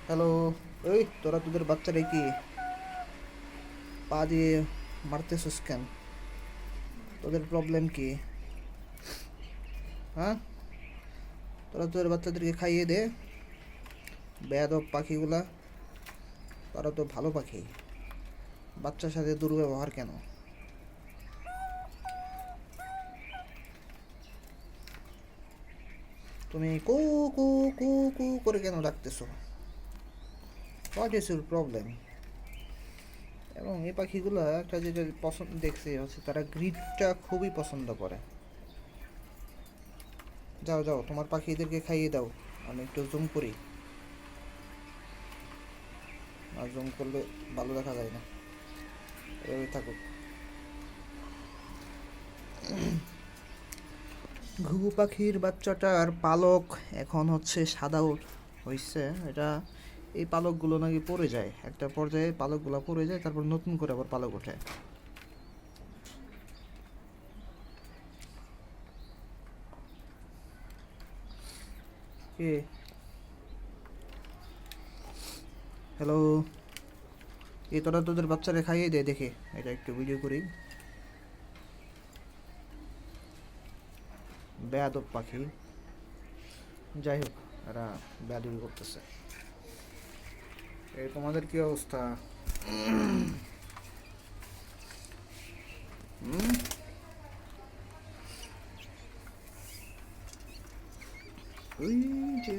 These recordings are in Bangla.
হ্যালো। ওই তোরা তোদের বাচ্চারা কি পা দিয়ে মারতেছিস কেন? তোদের প্রবলেম কি? হ্যাঁ, তোরা তোদের বাচ্চাদেরকে খাইয়ে দে। বেয়াদব পাখিগুলা, তারা তো ভালো পাখি, বাচ্চার সাথে দুর্ব্যবহার কেন? তুমি কু কু কু কু করে কেন ডাকতেছো? What is your problem? এবং এই পাখিগুলো একটা যেটা পছন্দ দেখছি হচ্ছে তারা গ্রিডটা খুবই পছন্দ করে। যাও যাও, তোমার পাখিদেরকে খাইয়ে দাও। আমি একটু জুম করি, আর জুম করলে ভালো দেখা যায় না। এভাবে থাকুক। ঘুঘু পাখির বাচ্চাটার পালক এখন হচ্ছে সাদা হইছে। এটা এই পালকগুলো নাকি পড়ে যায়, একটা পর্যায়ে পালকগুলো পড়ে যায়, তারপর নতুন করে আবার পালক ওঠে। কে? হ্যালো। এই তোরা তোদের বাচ্চারা খাইয়ে দে দেখে, এটা একটু ভিডিও করি। বেয়াদব পাখি। যাই হোক, এরা বেয়াদবি করতেছে। এই তোমাদের কি অবস্থা? হুম? ওই যে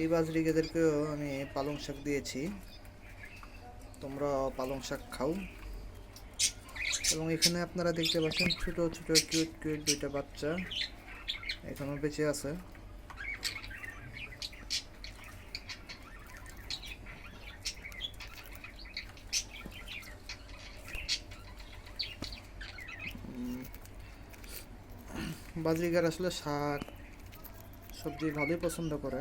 এই বাজরিকেদেরকেও আমি পালং শাক দিয়েছি, তোমরা পালং শাক খাও। এবং এখানে আপনারা দেখতে পাচ্ছেন ছোট ছোট কিউট কিউট দুইটা বাচ্চা এখনো বেঁচে আছে। বাজরিগার আসলে শাক সবজি ভালোই পছন্দ করে।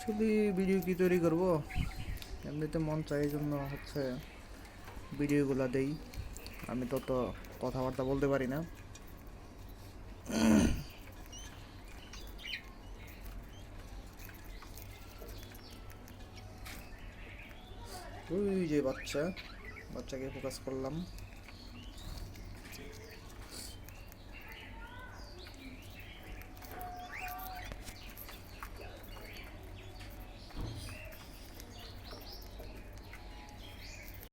ছবি ভিডিও কি তৈরি করব, এমনিতে মন চাই, এই জন্য হচ্ছে ভিডিওগুলো দেই। আমি তত কথাবার্তা বলতে পারি না। ওই যে বাচ্চা, বাচ্চাকে ফোকাস করলাম।